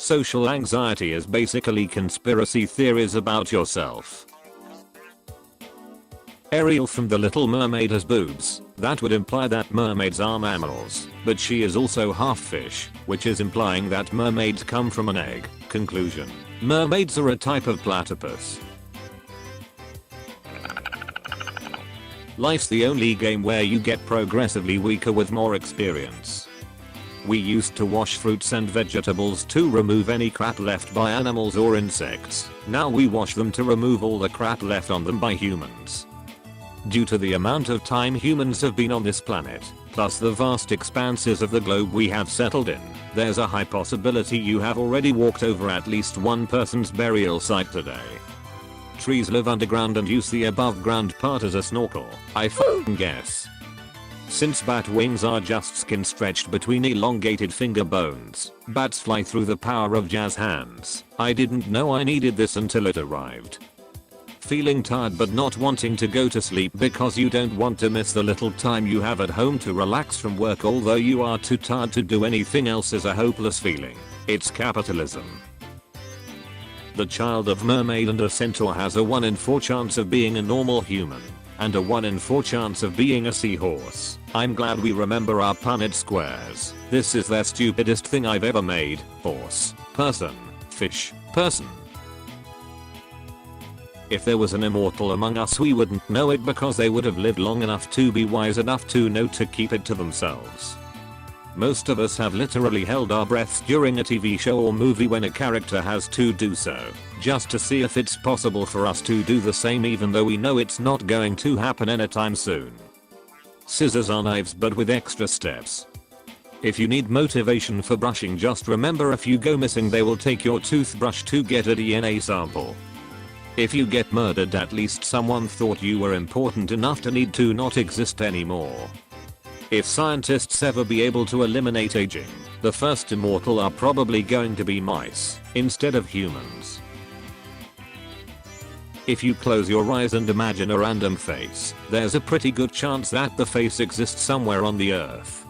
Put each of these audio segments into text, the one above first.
Social anxiety is basically conspiracy theories about yourself. Ariel from The Little Mermaid has boobs. That would imply that mermaids are mammals, but she is also half fish, which is implying that mermaids come from an egg. Conclusion: mermaids are a type of platypus. Life's the only game where you get progressively weaker with more experience. We used to wash fruits and vegetables to remove any crap left by animals or insects. Now we wash them to remove all the crap left on them by humans. Due to the amount of time humans have been on this planet, plus the vast expanses of the globe we have settled in, there's a high possibility you have already walked over at least one person's burial site today. Trees live underground and use the above ground part as a snorkel, I f***ing guess. Since bat wings are just skin stretched between elongated finger bones, bats fly through the power of jazz hands. I didn't know I needed this until it arrived. Feeling tired but not wanting to go to sleep because you don't want to miss the little time you have at home to relax from work although you are too tired to do anything else is a hopeless feeling. It's capitalism. The child of mermaid and a centaur has a 1 in 4 chance of being a normal human, and a 1 in 4 chance of being a seahorse. I'm glad we remember our Punnett squares. This is their stupidest thing I've ever made. Horse, person, fish, person. If there was an immortal among us we wouldn't know it because they would have lived long enough to be wise enough to know to keep it to themselves. Most of us have literally held our breaths during a TV show or movie when a character has to do so, just to see if it's possible for us to do the same even though we know it's not going to happen anytime soon. Scissors are knives but with extra steps. If you need motivation for brushing, just remember if you go missing they will take your toothbrush to get a DNA sample. If you get murdered at least someone thought you were important enough to need to not exist anymore. If scientists ever be able to eliminate aging, the first immortal are probably going to be mice, instead of humans. If you close your eyes and imagine a random face, there's a pretty good chance that the face exists somewhere on the earth.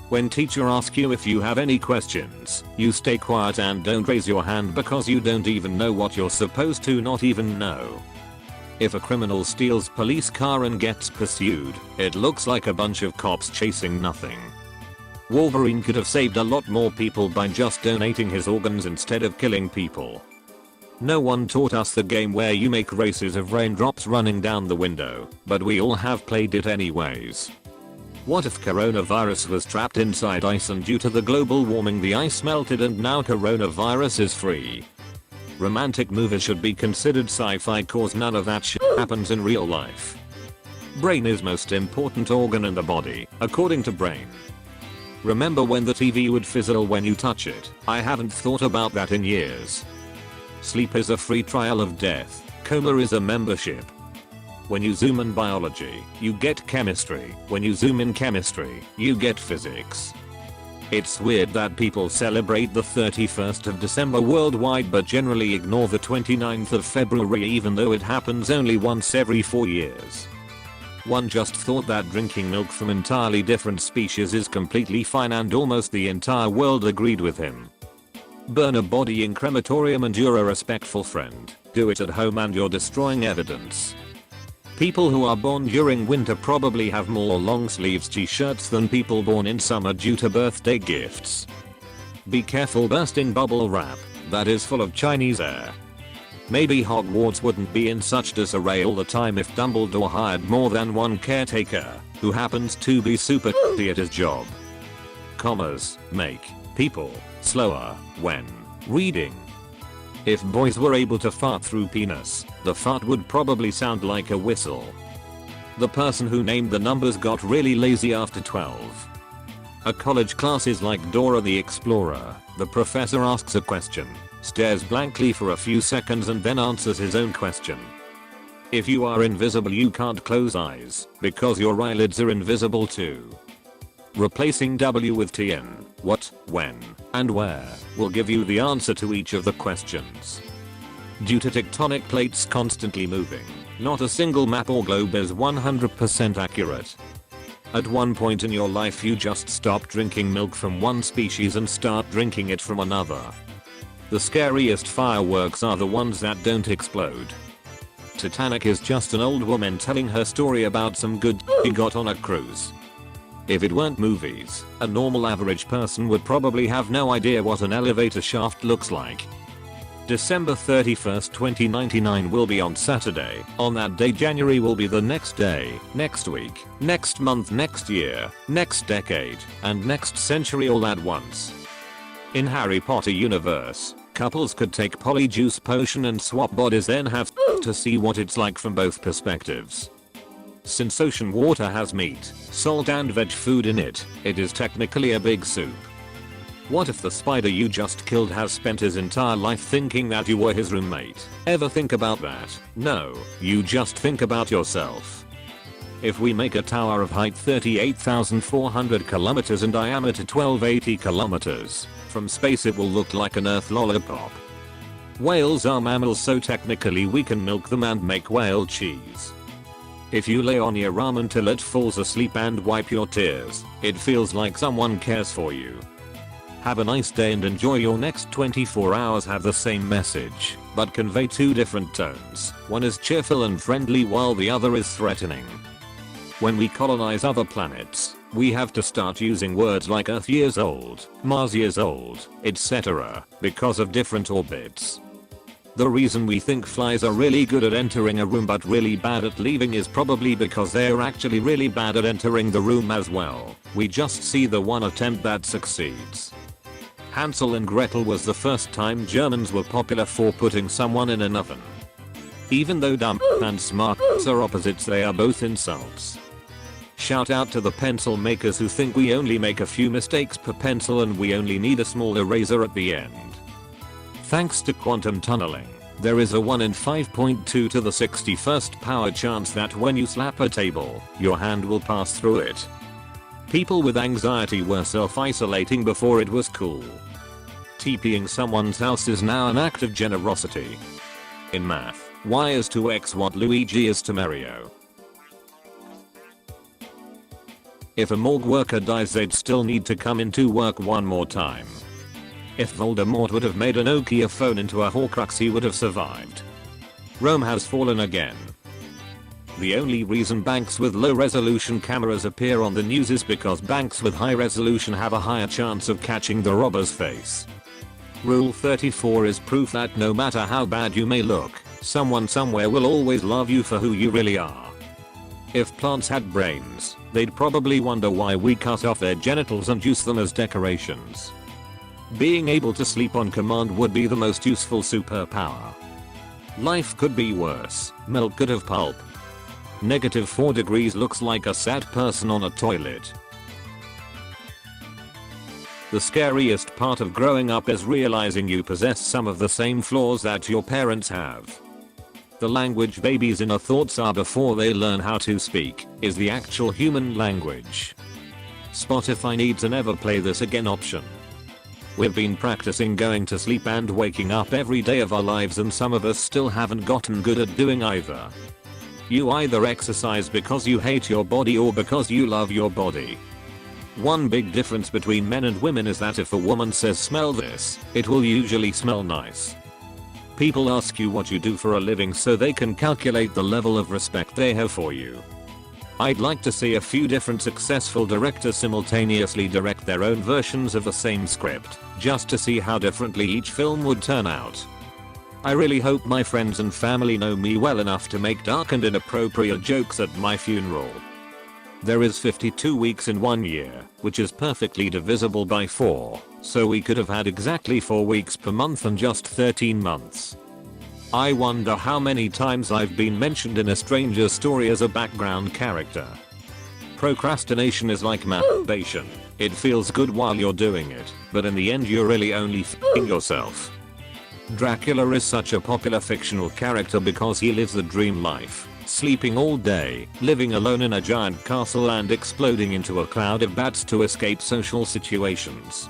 When teacher asks you if you have any questions, you stay quiet and don't raise your hand because you don't even know what you're supposed to not even know. If a criminal steals police car and gets pursued, it looks like a bunch of cops chasing nothing. Wolverine could have saved a lot more people by just donating his organs instead of killing people. No one taught us the game where you make races of raindrops running down the window, but we all have played it anyways. What if coronavirus was trapped inside ice and due to the global warming the ice melted and now coronavirus is free? Romantic movies should be considered sci-fi cause none of that shit happens in real life. Brain is most important organ in the body, according to Brain. Remember when the TV would fizzle when you touch it? I haven't thought about that in years. Sleep is a free trial of death, coma is a membership. When you zoom in biology, you get chemistry. When you zoom in chemistry, you get physics. It's weird that people celebrate the 31st of December worldwide but generally ignore the 29th of February even though it happens only once every 4 years. One just thought that drinking milk from entirely different species is completely fine and almost the entire world agreed with him. Burn a body in crematorium and you're a respectful friend. Do it at home and you're destroying evidence. People who are born during winter probably have more long sleeves t-shirts than people born in summer due to birthday gifts. Be careful bursting bubble wrap, that is full of Chinese air. Maybe Hogwarts wouldn't be in such disarray all the time if Dumbledore hired more than one caretaker, who happens to be super at his job. Commas make people slower when reading. If boys were able to fart through penis, the fart would probably sound like a whistle. The person who named the numbers got really lazy after 12. A college class is like Dora the Explorer. The professor asks a question, stares blankly for a few seconds and then answers his own question. If you are invisible you can't close eyes, because your eyelids are invisible too. Replacing W with TN, what, when, and where, will give you the answer to each of the questions. Due to tectonic plates constantly moving, not a single map or globe is 100% accurate. At one point in your life you just stop drinking milk from one species and start drinking it from another. The scariest fireworks are the ones that don't explode. Titanic is just an old woman telling her story about some good she got on a cruise. If it weren't movies, a normal average person would probably have no idea what an elevator shaft looks like. December 31st, 2099 will be on Saturday. On that day January will be the next day, next week, next month, next year, next decade, and next century all at once. In Harry Potter universe, couples could take polyjuice potion and swap bodies, then have to see what it's like from both perspectives. Since ocean water has meat, salt and veg food in it, it is technically a big soup. What if the spider you just killed has spent his entire life thinking that you were his roommate? Ever think about that? No, you just think about yourself. If we make a tower of height 38,400 kilometers and diameter 1280 kilometers, from space it will look like an earth lollipop. Whales are mammals, so technically we can milk them and make whale cheese. If you lay on your arm until it falls asleep and wipe your tears, it feels like someone cares for you. Have a nice day and enjoy your next 24 hours. Have the same message, but convey two different tones. One is cheerful and friendly while the other is threatening. When we colonize other planets, we have to start using words like Earth years old, Mars years old, etc. because of different orbits. The reason we think flies are really good at entering a room but really bad at leaving is probably because they're actually really bad at entering the room as well. We just see the one attempt that succeeds. Hansel and Gretel was the first time Germans were popular for putting someone in an oven. Even though dumb and smart are opposites, they are both insults. Shout out to the pencil makers who think we only make a few mistakes per pencil and we only need a small eraser at the end. Thanks to quantum tunneling, there is a 1 in 5.2 to the 61st power chance that when you slap a table, your hand will pass through it. People with anxiety were self-isolating before it was cool. TPing someone's house is now an act of generosity. In math, y is to x what Luigi is to Mario. If a morgue worker dies, they'd still need to come into work one more time. If Voldemort would have made a Nokia phone into a Horcrux, he would have survived. Rome has fallen again. The only reason banks with low resolution cameras appear on the news is because banks with high resolution have a higher chance of catching the robber's face. Rule 34 is proof that no matter how bad you may look, someone somewhere will always love you for who you really are. If plants had brains, they'd probably wonder why we cut off their genitals and use them as decorations. Being able to sleep on command would be the most useful superpower. Life could be worse. Milk could have pulp. -4 degrees looks like a sad person on a toilet. The scariest part of growing up is realizing you possess some of the same flaws that your parents have. The language babies' inner thoughts are before they learn how to speak is the actual human language. Spotify needs an Never Play This Again option. We've been practicing going to sleep and waking up every day of our lives, and some of us still haven't gotten good at doing either. You either exercise because you hate your body or because you love your body. One big difference between men and women is that if a woman says smell this, it will usually smell nice. People ask you what you do for a living so they can calculate the level of respect they have for you. I'd like to see a few different successful directors simultaneously direct their own versions of the same script, just to see how differently each film would turn out. I really hope my friends and family know me well enough to make dark and inappropriate jokes at my funeral. There is 52 weeks in 1 year, which is perfectly divisible by 4, so we could have had exactly 4 weeks per month and just 13 months. I wonder how many times I've been mentioned in a stranger's story as a background character. Procrastination is like masturbation. It feels good while you're doing it, but in the end you're really only f***ing yourself. Dracula is such a popular fictional character because he lives the dream life, sleeping all day, living alone in a giant castle and exploding into a cloud of bats to escape social situations.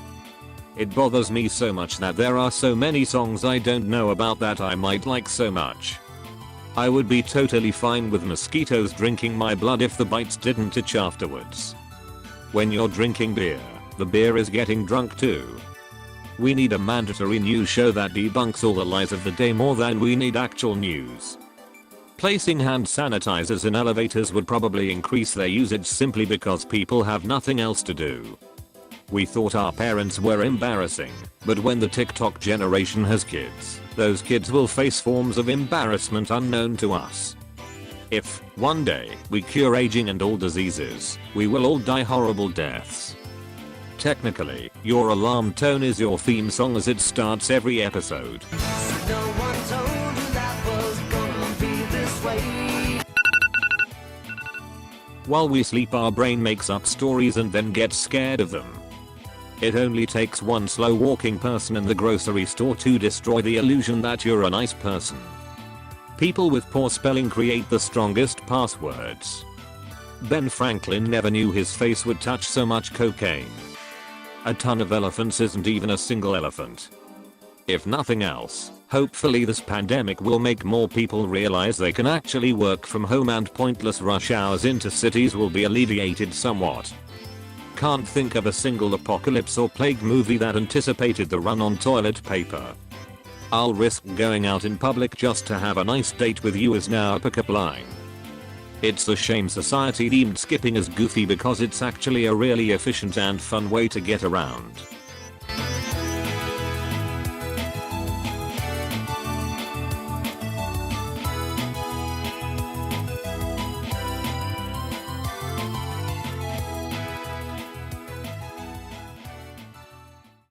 It bothers me so much that there are so many songs I don't know about that I might like so much. I would be totally fine with mosquitoes drinking my blood if the bites didn't itch afterwards. When you're drinking beer, the beer is getting drunk too. We need a mandatory news show that debunks all the lies of the day more than we need actual news. Placing hand sanitizers in elevators would probably increase their usage simply because people have nothing else to do. We thought our parents were embarrassing, but when the TikTok generation has kids, those kids will face forms of embarrassment unknown to us. If, one day, we cure aging and all diseases, we will all die horrible deaths. Technically, your alarm tone is your theme song as it starts every episode. While we sleep, our brain makes up stories and then gets scared of them. It only takes one slow walking person in the grocery store to destroy the illusion that you're a nice person. People with poor spelling create the strongest passwords. Ben Franklin never knew his face would touch so much cocaine. A ton of elephants isn't even a single elephant. If nothing else, hopefully this pandemic will make more people realize they can actually work from home and pointless rush hours into cities will be alleviated somewhat. Can't think of a single apocalypse or plague movie that anticipated the run on toilet paper. I'll risk going out in public just to have a nice date with you is now a pickup line. It's a shame society deemed skipping as goofy because it's actually a really efficient and fun way to get around.